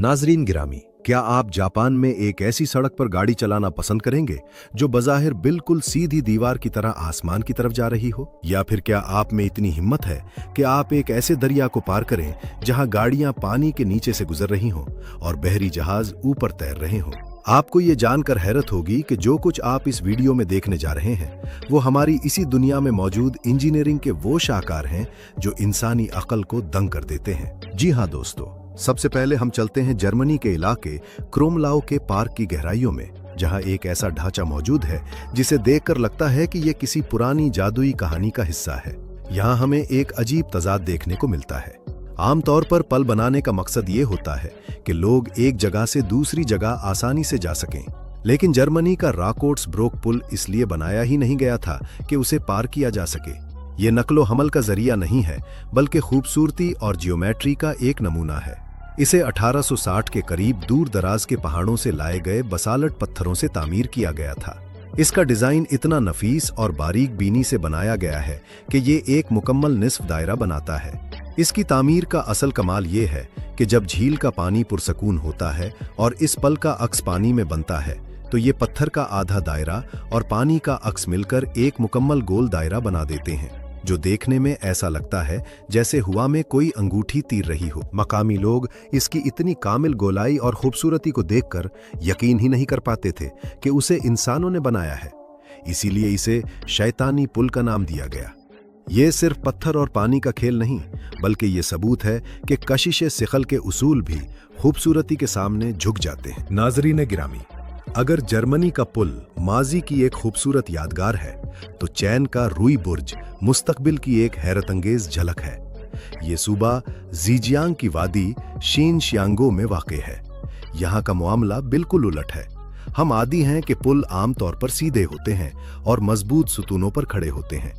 नाजरीन गिरामी, क्या आप जापान में एक ऐसी सड़क पर गाड़ी चलाना पसंद करेंगे जो बज़ाहिर बिल्कुल सीधी दीवार की तरह आसमान की तरफ जा रही हो? या फिर क्या आप में इतनी हिम्मत है कि आप एक ऐसे दरिया को पार करें जहां गाड़ियां पानी के नीचे से गुजर रही हों और बहरी जहाज ऊपर तैर रहे हों? आपको ये जानकर हैरत होगी कि जो कुछ आप इस वीडियो में देखने जा रहे हैं वो हमारी इसी दुनिया में मौजूद इंजीनियरिंग के वो शाहकार हैं जो इंसानी अक्ल को दंग कर देते हैं। जी हाँ दोस्तों, सबसे पहले हम चलते हैं जर्मनी के इलाके क्रोमलाउ के पार्क की गहराइयों में, जहां एक ऐसा ढांचा मौजूद है जिसे देखकर लगता है कि यह किसी पुरानी जादुई कहानी का हिस्सा है। यहां हमें एक अजीब तजाद देखने को मिलता है। आमतौर पर पल बनाने का मकसद ये होता है कि लोग एक जगह से दूसरी जगह आसानी से जा सकें, लेकिन जर्मनी का राकोट्सब्रोक पुल इसलिए बनाया ही नहीं गया था कि उसे पार किया जा सके। ये नकलो हमल का जरिया नहीं है, बल्कि खूबसूरती और जियोमेट्री का एक नमूना है। इसे 1860 के करीब दूर दराज के पहाड़ों से लाए गए बसाल्ट पत्थरों से तामीर किया गया था। इसका डिजाइन इतना नफीस और बारीक बीनी से बनाया गया है कि ये एक मुकम्मल निस्फ दायरा बनाता है। इसकी तामीर का असल कमाल ये है कि जब झील का पानी पुरसकून होता है और इस पल का अक्स पानी में बनता है, तो ये पत्थर का आधा दायरा और पानी का अक्स मिलकर एक मुकम्मल गोल दायरा बना देते हैं, जो देखने में ऐसा लगता है जैसे हवा में कोई अंगूठी तीर रही हो। मकामी लोग इसकी इतनी कामिल गोलाई और खूबसूरती को देखकर यकीन ही नहीं कर पाते थे कि उसे इंसानों ने बनाया है। इसीलिए इसे शैतानी पुल का नाम दिया गया। ये सिर्फ पत्थर और पानी का खेल नहीं, बल्कि ये सबूत है कि कशिश सिखल के उसूल भी खूबसूरती के सामने झुक जाते हैं। नाजरीन गिरामी, अगर जर्मनी का पुल माजी की एक खूबसूरत यादगार है, तो चैन का रूई बुर्ज मुस्तकबिल की एक हैरतअंगेज झलक है। ये सूबा जीजियांग की वादी शिनजियांगो में वाक़ है। यहाँ का मामला बिल्कुल उलट है। हम आदी हैं कि पुल आमतौर पर सीधे होते हैं और मजबूत सुतूनों पर खड़े होते हैं,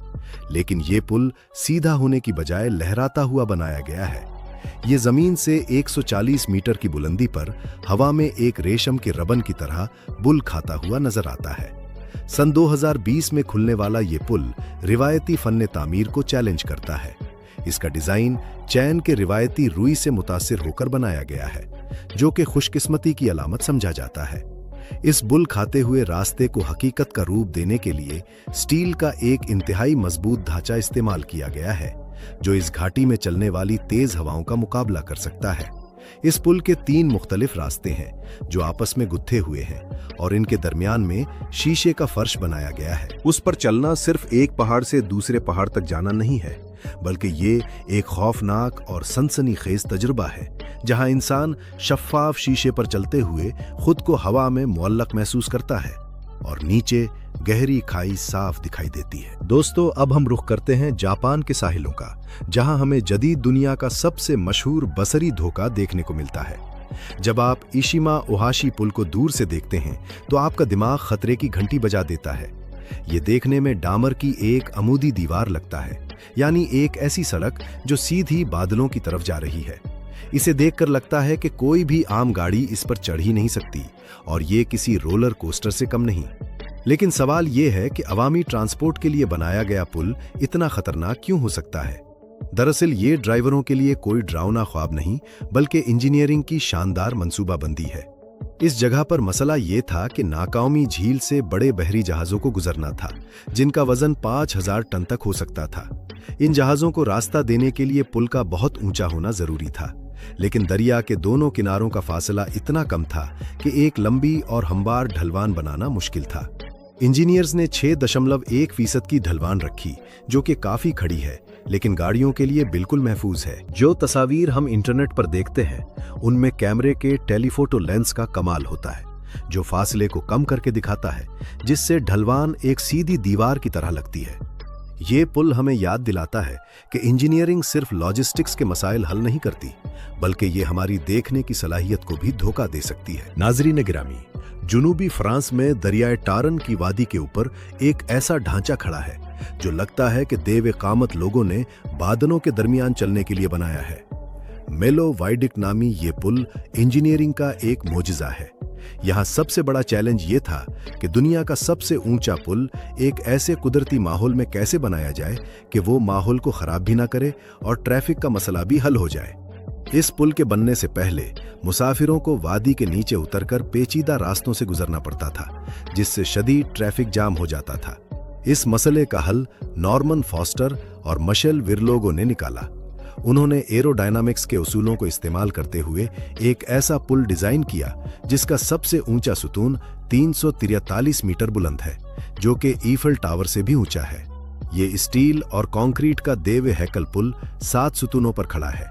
लेकिन ये पुल सीधा होने की बजाय लहराता हुआ बनाया गया है। ये जमीन से 140 मीटर की बुलंदी पर हवा में एक रेशम के रबन की तरह बुल खाता हुआ नजर आता है। सन 2020 में खुलने वाला ये पुल रिवायती फन्ने तामीर को चैलेंज करता है। इसका डिजाइन चैन के रिवायती रुई से मुतासिर होकर बनाया गया है, जो कि खुशकिस्मती की अलामत समझा जाता है। इस बुल खाते हुए रास्ते को हकीकत का रूप देने के लिए स्टील का एक इंतहाई मजबूत ढांचा इस्तेमाल किया गया है, जो इस घाटी में चलने वाली तेज हवाओं का मुकाबला कर सकता है। इस पुल के 3 मुख्तलिफ रास्ते हैं जो आपस में गुत्थे हुए हैं और इनके दरमियान में शीशे का फर्श बनाया गया है। उस पर चलना सिर्फ एक पहाड़ से दूसरे पहाड़ तक जाना नहीं है, बल्कि ये एक खौफनाक और सनसनीखेज तजुर्बा है, जहां इंसान शफ्फाफ शीशे पर चलते हुए खुद को हवा में मुअल्लक महसूस करता है और नीचे गहरी खाई साफ दिखाई देती है। दोस्तों, अब हम रुख करते हैं जापान के साहिलों का, जहां हमें जदीद दुनिया का सबसे मशहूर बसरी धोखा देखने को मिलता है। जब आप इशिमा ओहाशी पुल को दूर से देखते हैं तो आपका दिमाग खतरे की घंटी बजा देता है। ये देखने में डामर की एक अमूदी दीवार लगता है, यानी एक ऐसी सड़क जो सीधी बादलों की तरफ जा रही है। इसे देखकर लगता है कि कोई भी आम गाड़ी इस पर चढ़ ही नहीं सकती और ये किसी रोलर कोस्टर से कम नहीं। लेकिन सवाल ये है कि अवामी ट्रांसपोर्ट के लिए बनाया गया पुल इतना खतरनाक क्यों हो सकता है? दरअसल ये ड्राइवरों के लिए कोई डरावना ख्वाब नहीं, बल्कि इंजीनियरिंग की शानदार मंसूबाबंदी है। इस जगह पर मसला ये था कि नाकामी झील से बड़े बहरी जहाजों को गुजरना था, जिनका वजन 5000 टन तक हो सकता था। इन जहाजों को रास्ता देने के लिए पुल का बहुत ऊंचा होना जरूरी था, लेकिन दरिया के दोनों किनारों का फासला इतना कम था कि एक लंबी और हमवार ढलवान बनाना मुश्किल था। इंजीनियर्स ने 6.1% की ढलवान रखी, जो कि काफी खड़ी है, लेकिन गाड़ियों के लिए बिल्कुल महफूज है। जो तस्वीर हम इंटरनेट पर देखते हैं उनमें कैमरे के टेलीफोटो लेंस का कमाल होता है, जो फासले को कम करके दिखाता है, जिससे ढलवान एक सीधी दीवार की तरह लगती है। ये पुल हमें याद दिलाता है कि इंजीनियरिंग सिर्फ लॉजिस्टिक्स के मसाइल हल नहीं करती, बल्कि ये हमारी देखने की सलाहियत को भी धोखा दे सकती है। नाजरीन गिरामी, जुनूबी फ्रांस में दरियाए टारन की वादी के ऊपर एक ऐसा ढांचा खड़ा है जो लगता है कि देव कामत लोगों ने बादलों के दरमियान चलने के लिए बनाया है। मेलो वाइडिक नामी ये पुल इंजीनियरिंग का एक मोजिजा है। यहाँ सबसे बड़ा चैलेंज ये था कि दुनिया का सबसे ऊंचा पुल एक ऐसे कुदरती माहौल में कैसे बनाया जाए कि वो माहौल को खराब भी ना करे और ट्रैफिक का मसला भी हल हो जाए। इस पुल के बनने से पहले मुसाफिरों को वादी के नीचे उतरकर पेचीदा रास्तों से गुजरना पड़ता था, जिससे शदीद ट्रैफिक जाम हो जाता था। इस मसले का हल नॉर्मन फॉस्टर और मशेल विरलोगो ने निकाला। उन्होंने एरोडायनामिक्स के उसूलों को इस्तेमाल करते हुए एक ऐसा पुल डिजाइन किया जिसका सबसे ऊंचा सुतून 343 मीटर बुलंद है, जो कि ईफल टावर से भी ऊंचा है। ये स्टील और कंक्रीट का देव हैकल पुल 7 सुतूनों पर खड़ा है।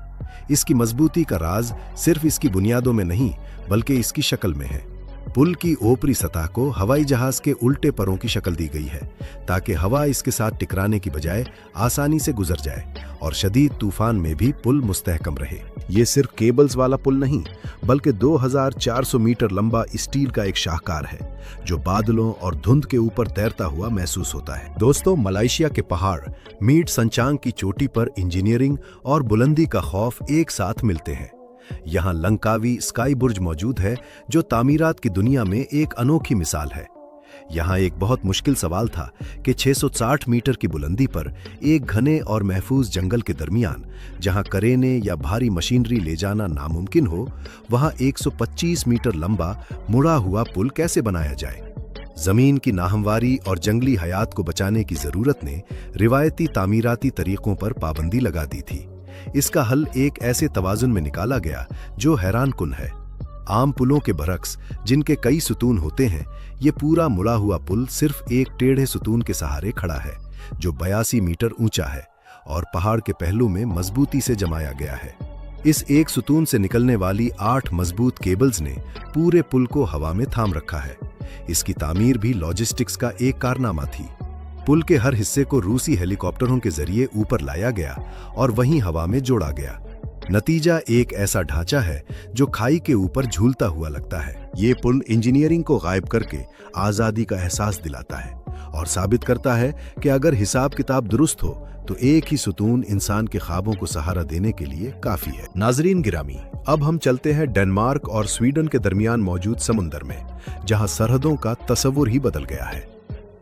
इसकी मजबूती का राज सिर्फ इसकी बुनियादों में नहीं, बल्कि इसकी शक्ल में है। पुल की ऊपरी सतह को हवाई जहाज के उल्टे परों की शक्ल दी गई है, ताकि हवा इसके साथ टकराने की बजाय आसानी से गुजर जाए और शदीद तूफान में भी पुल मुस्तहकम रहे। ये सिर्फ केबल्स वाला पुल नहीं, बल्कि 2400 मीटर लंबा स्टील का एक शाहकार है, जो बादलों और धुंध के ऊपर तैरता हुआ महसूस होता है। दोस्तों, मलेशिया के पहाड़ मीट संचांग की चोटी पर इंजीनियरिंग और बुलंदी का खौफ एक साथ मिलते हैं। यहाँ लंकावी स्काई बुर्ज मौजूद है, जो तामीरात की दुनिया में एक अनोखी मिसाल है। यहाँ एक बहुत मुश्किल सवाल था कि 660 मीटर की बुलंदी पर एक घने और महफूज जंगल के दरमियान, जहाँ करेने या भारी मशीनरी ले जाना नामुमकिन हो, वहाँ 125 मीटर लंबा मुड़ा हुआ पुल कैसे बनाया जाए। जमीन की नाहमवारी और जंगली हयात को बचाने की जरूरत ने रिवायती तामीराती तरीकों पर पाबंदी लगा दी थी। इसका हल एक ऐसे तवाजुन में निकाला गया जो हैरानकुन है। आम पुलों के बरक्स, जिनके कई सुतून होते हैं, ये पूरा मुड़ा हुआ पुल सिर्फ एक टेढ़े सुतून के सहारे खड़ा है, जो 82 मीटर ऊंचा है और पहाड़ के पहलू में मजबूती से जमाया गया है। इस एक सुतून से निकलने वाली 8 मजबूत केबल्स ने पूरे पुल को हवा में थाम रखा है। इसकी तामीर भी लॉजिस्टिक्स का एक कारनामा थी। पुल के हर हिस्से को रूसी हेलीकॉप्टरों के जरिए ऊपर लाया गया और वहीं हवा में जोड़ा गया। नतीजा एक ऐसा ढांचा है जो खाई के ऊपर झूलता हुआ लगता है। ये पुल इंजीनियरिंग को गायब करके आजादी का एहसास दिलाता है और साबित करता है कि अगर हिसाब किताब दुरुस्त हो तो एक ही सुतून इंसान के ख्वाबों को सहारा देने के लिए काफी है। नाजरीन गिरामी, अब हम चलते हैं डेनमार्क और स्वीडन के दरमियान मौजूद समुंदर में, जहां सरहदों का तस्वुर ही बदल गया है।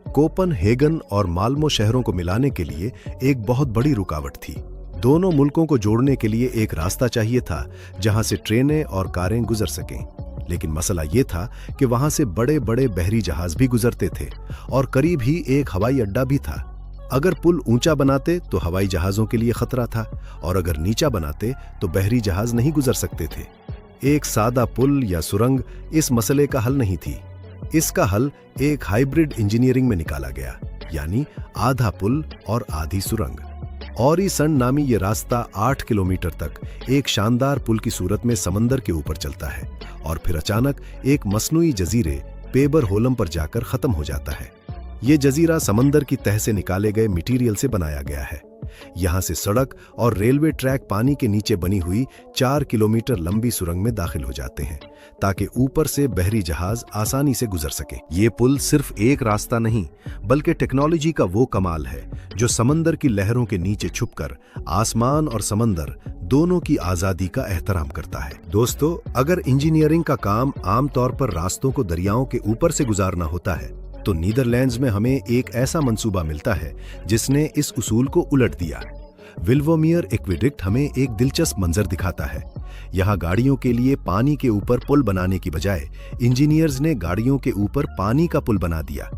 कोपनहेगन और माल्मो शहरों को मिलाने के लिए एक बहुत बड़ी रुकावट थी। दोनों मुल्कों को जोड़ने के लिए एक रास्ता चाहिए था जहां से ट्रेनें और कारें गुजर सकें। लेकिन मसला ये था कि वहां से बड़े बड़े बहरी जहाज भी गुजरते थे और करीब ही एक हवाई अड्डा भी था। अगर पुल ऊंचा बनाते तो हवाई जहाजों के लिए खतरा था, और अगर नीचा बनाते तो बहरी जहाज नहीं गुजर सकते थे। एक सादा पुल या सुरंग इस मसले का हल नहीं थी। इसका हल एक हाइब्रिड इंजीनियरिंग में निकाला गया, यानी आधा पुल और आधी सुरंग। ऑरिसन नामी ये रास्ता 8 किलोमीटर तक एक शानदार पुल की सूरत में समंदर के ऊपर चलता है और फिर अचानक एक मसनूई जजीरे पेबर होलम पर जाकर खत्म हो जाता है। ये जजीरा समंदर की तह से निकाले गए मटेरियल से बनाया गया है। यहाँ से सड़क और रेलवे ट्रैक पानी के नीचे बनी हुई 4 किलोमीटर लंबी सुरंग में दाखिल हो जाते हैं, ताकि ऊपर से बहरी जहाज आसानी से गुजर सके। ये पुल सिर्फ एक रास्ता नहीं, बल्कि टेक्नोलॉजी का वो कमाल है जो समंदर की लहरों के नीचे छुपकर आसमान और समंदर दोनों की आजादी का एहतराम करता है। दोस्तों, अगर इंजीनियरिंग का काम आमतौर पर रास्तों को दरियाओं के ऊपर से गुजारना होता है, तो नीदरलैंड्स में हमें एक ऐसा मंसूबा मिलता है जिसने इस उसूल को उलट दिया। विल्वोमियर एक्वेडक्ट हमें एक दिलचस्प मंजर दिखाता है। यहाँ गाड़ियों के लिए पानी के ऊपर पुल बनाने की बजाय इंजीनियर्स ने गाड़ियों के ऊपर पानी का पुल बना दिया।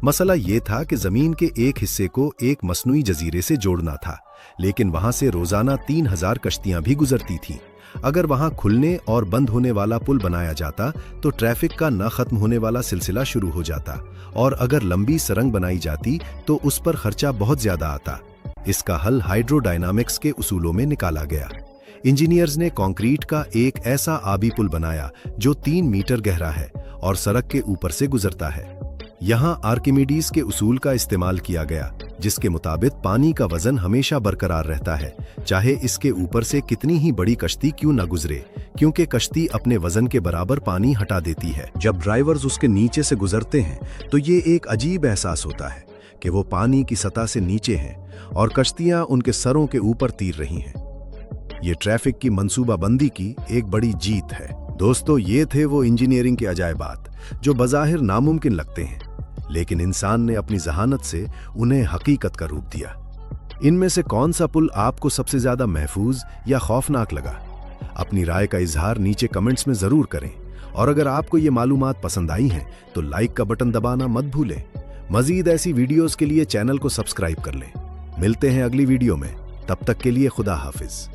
मसला ये था कि जमीन के एक हिस्से को एक मसनूई जजीरे से जोड़ना था, लेकिन वहां से रोजाना 3000 कश्तियां भी गुजरती थीं। अगर वहां खुलने और बंद होने वाला पुल बनाया जाता तो ट्रैफिक का न खत्म होने वाला सिलसिला शुरू हो जाता, और अगर लंबी सुरंग बनाई जाती तो उस पर खर्चा बहुत ज्यादा आता। इसका हल हाइड्रोडायनामिक्स के उसूलों में निकाला गया। इंजीनियर्स ने कंक्रीट का एक ऐसा आबी पुल बनाया जो 3 मीटर गहरा है और सड़क के ऊपर से गुजरता है। यहाँ आर्किमिडीज के उसूल का इस्तेमाल किया गया, जिसके मुताबिक पानी का वजन हमेशा बरकरार रहता है, चाहे इसके ऊपर से कितनी ही बड़ी कश्ती क्यों न गुजरे, क्योंकि कश्ती अपने वजन के बराबर पानी हटा देती है। जब ड्राइवर्स उसके नीचे से गुजरते हैं तो ये एक अजीब एहसास होता है कि वो पानी की सतह से नीचे हैं और कश्तियां उनके सरों के ऊपर तीर रही हैं। ये ट्रैफिक की मंसूबाबंदी की एक बड़ी जीत है। दोस्तों, ये थे वो इंजीनियरिंग के अजायबात जो बज़ाहिर नामुमकिन लगते हैं, लेकिन इंसान ने अपनी जहानत से उन्हें हकीकत का रूप दिया। इनमें से कौन सा पुल आपको सबसे ज्यादा महफूज या खौफनाक लगा? अपनी राय का इजहार नीचे कमेंट्स में जरूर करें और अगर आपको ये मालूमात पसंद आई हैं तो लाइक का बटन दबाना मत भूलें। मजीद ऐसी वीडियोस के लिए चैनल को सब्सक्राइब कर लें। मिलते हैं अगली वीडियो में, तब तक के लिए खुदा हाफिज।